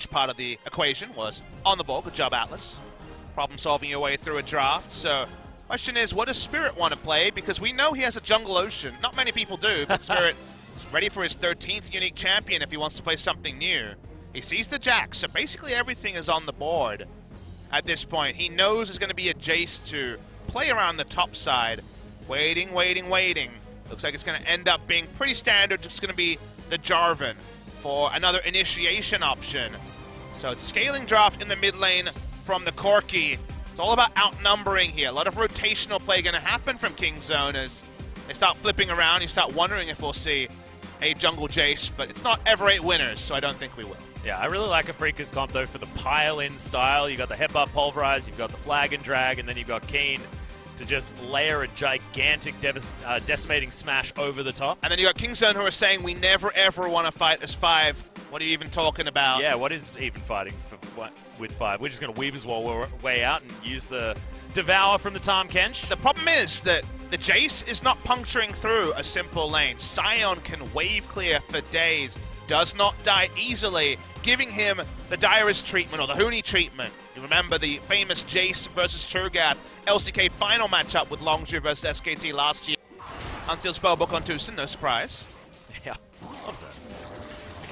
huge part of the equation was on the ball. Good job, Atlas. Problem solving your way through a draft. So, question is, what does Spirit want to play? Because we know he has a jungle ocean. Not many people do, but Spirit is ready for his 13th unique champion if he wants to play something new. He sees the Jax, so basically everything is on the board at this point. He knows there's going to be a Jace to play around the top side. Waiting. Looks like it's going to end up being pretty standard. Just going to be the Jarvan for another initiation option. So it's scaling draft in the mid lane from the Corki. It's all about outnumbering here. A lot of rotational play going to happen from Kingzone as they start flipping around. You start wondering if we'll see a jungle Jace, but it's not ever 8 winners, so I don't think we will. Yeah, I really like Afrika's comp though for the pile-in style. You got the headbutt pulverize, you've got the flag and drag, and then you've got Keen to just layer a gigantic decimating smash over the top. And then you got Kingzone who are saying we never ever want to fight as 5. What are you even talking about? Yeah, what is even fighting with 5? We're just going to weave his way out and use the Devour from the Tahm Kench. The problem is that the Jace is not puncturing through a simple lane. Sion can wave clear for days, does not die easily, giving him the Dyrus treatment or the Huni treatment. You remember the famous Jace versus Cho'Gath LCK final matchup with Longzhu versus SKT last year. Unsealed Spellbook on Tucson, no surprise. Yeah, loves that.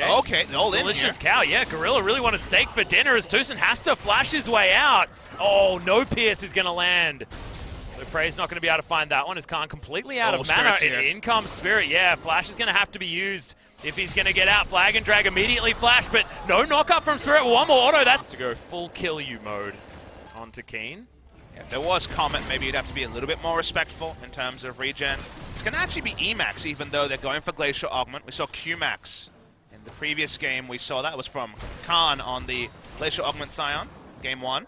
Okay, all in Delicious here. Cow, yeah, Gorilla really want a steak for dinner as Tucson has to flash his way out. Oh, no Pierce is going to land. So Prey's not going to be able to find that one. Is Khan completely out of mana. In comes Spirit, yeah, Flash is going to have to be used if he's going to get out. Flag and drag immediately flash, but no knockup from Spirit. One more auto, that's to go full kill you mode onto Keen. Yeah, if there was Comet, maybe you'd have to be a little bit more respectful in terms of regen. It's going to actually be Emax, even though they're going for Glacial Augment. We saw Qmax in the previous game. We saw that was from Khan on the Glacial Augment Sion, game 1.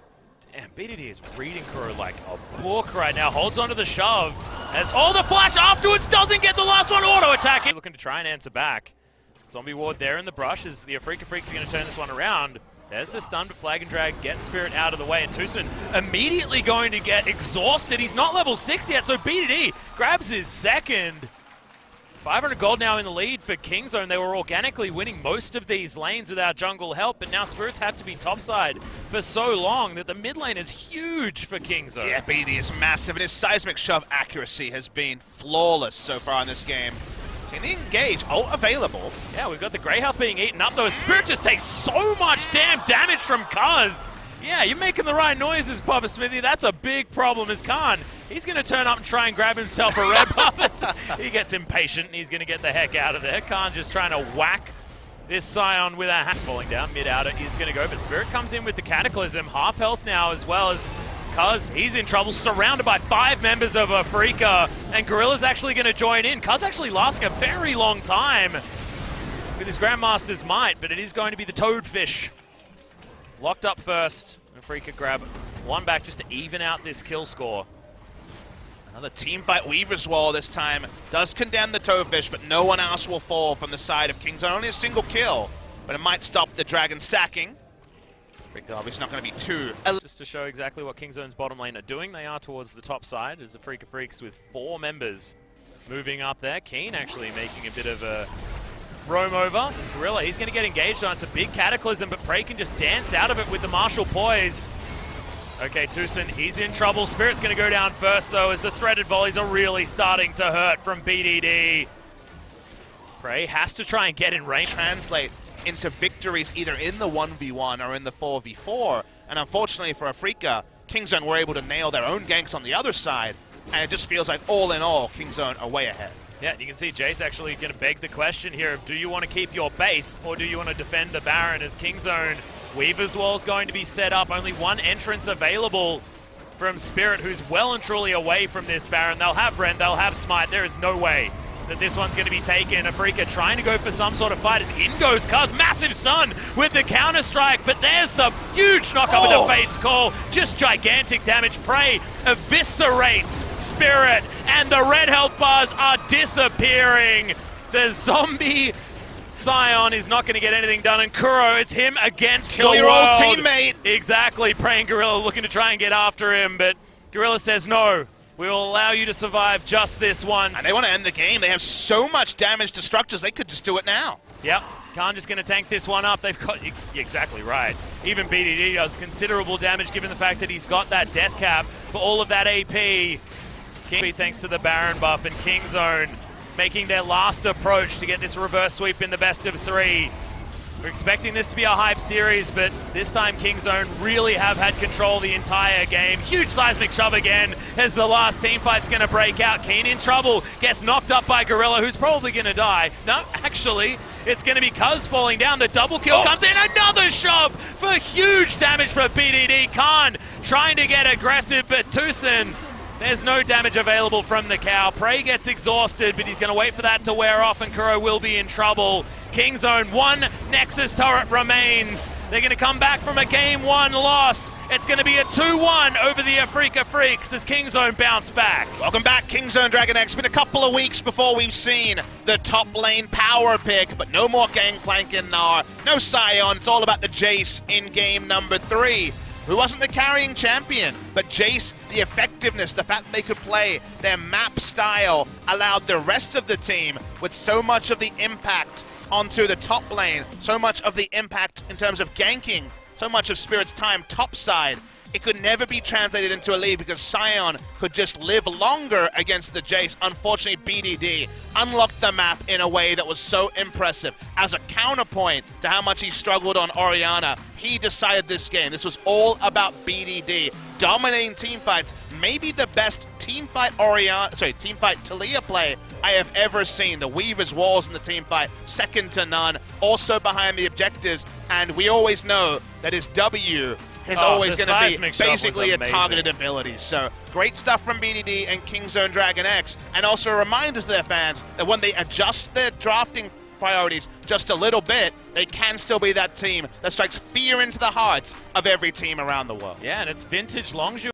Damn, BDD is reading Kuro like a book right now. Holds onto the shove. As all the flash afterwards doesn't get the last one auto attacking. Looking to try and answer back. Zombie ward there in the brush as the Afrika Freaks are going to turn this one around. There's the stun, but flag and drag gets Spirit out of the way, and Tucson immediately going to get exhausted. He's not level 6 yet, so BDD grabs his second. 500 gold now in the lead for Kingzone. They were organically winning most of these lanes without jungle help, but now Spirits had to be topside for so long that the mid lane is huge for Kingzone. Yeah, BDD is massive, and his seismic shove accuracy has been flawless so far in this game. Seeing the engage, ult available. Yeah, we've got the Grey Health being eaten up though. Spirit just takes so much damn damage from Kuz. Yeah, you're making the right noises, Papa Smithy. That's a big problem as Khan. He's going to turn up and try and grab himself a red buff. He gets impatient and he's going to get the heck out of there. Khan just trying to whack this Sion with a hat. Falling down, mid-outer is going to go, but Spirit comes in with the Cataclysm. Half health now as well as Kuz. He's in trouble, surrounded by 5 members of Afrika, and Gorilla's actually going to join in. Kuz actually lasting a very long time with his Grandmaster's might, but it is going to be the Toadfish. Locked up first. Afrika grab one back just to even out this kill score. Another teamfight Weaver's Wall this time does condemn the Toadfish, but no one else will fall from the side of Kingzone. Only a single kill, but it might stop the Dragon stacking. Afrika obviously not going to be too. Just to show exactly what Kingzone's bottom lane are doing, they are towards the top side as Afrika Freaks with 4 members moving up there. Keen actually making a bit of a roam over. This Gorilla, he's going to get engaged on. It's a big Cataclysm, but Prey can just dance out of it with the Martial Poise. Okay, Tucson, he's in trouble. Spirit's going to go down first, though, as the threaded volleys are really starting to hurt from BDD. Prey has to try and get in range. Translate into victories either in the 1v1 or in the 4v4. And unfortunately for Afrika, Kingzone were able to nail their own ganks on the other side. And it just feels like all in all, Kingzone are way ahead. Yeah, you can see Jace actually going to beg the question here of do you want to keep your base or do you want to defend the Baron as Kingzone. Weaver's Wall's going to be set up. Only one entrance available from Spirit, who's well and truly away from this Baron. They'll have Ren, they'll have Smite. There is no way that this one's going to be taken. Afrika trying to go for some sort of fight as in goes Kuz. Massive stun with the counter-strike, but there's the huge knock-up into Fate's Call. Just gigantic damage. Prey eviscerates Spirit, and the red health bars are disappearing. The zombie Sion is not going to get anything done, and Kuro, it's him against Kill the your world. old teammate. Exactly, Prey and Gorilla looking to try and get after him, but Gorilla says no. We will allow you to survive just this once. And they want to end the game. They have so much damage to structures, they could just do it now. Yep, Khan just going to tank this one up. They've got, exactly right. Even BDD does considerable damage given the fact that he's got that death cap for all of that AP. Thanks to the Baron buff, and Kingzone making their last approach to get this reverse sweep in the best of 3. We're expecting this to be a hype series, but this time Kingzone really have had control the entire game. Huge seismic shove again as the last team fight's going to break out. Keen in trouble, gets knocked up by Gorilla, who's probably going to die. No, actually, it's going to be Cuz falling down. The double kill comes in. Another shove for huge damage for BDD. Khan trying to get aggressive, but Tucson, there's no damage available from the cow. Prey gets exhausted, but he's going to wait for that to wear off, and Kuro will be in trouble. Kingzone, one Nexus turret remains. They're going to come back from a Game 1 loss. It's going to be a 2-1 over the Afrika Freaks as Kingzone bounce back. Welcome back, Kingzone Dragon X. Been a couple of weeks before we've seen the top lane power pick, but no more Gangplank in Gnar, no Sion. It's all about the Jace in game number 3. Who wasn't the carrying champion, but Jace, the effectiveness, the fact that they could play their map style allowed the rest of the team with so much of the impact onto the top lane, so much of the impact in terms of ganking, so much of Spirit's time topside. It could never be translated into a lead because Sion could just live longer against the Jace. Unfortunately, BDD unlocked the map in a way that was so impressive. As a counterpoint to how much he struggled on Orianna, he decided this game. This was all about BDD dominating teamfights. Maybe the best teamfight Taliyah play I have ever seen. The Weaver's walls in the teamfight, second to none. Also behind the objectives, and we always know that his W is always going to be basically a targeted ability. So great stuff from BDD and Kingzone Dragon X, and also a reminder to their fans that when they adjust their drafting priorities just a little bit, they can still be that team that strikes fear into the hearts of every team around the world. Yeah, and it's vintage Longzhu.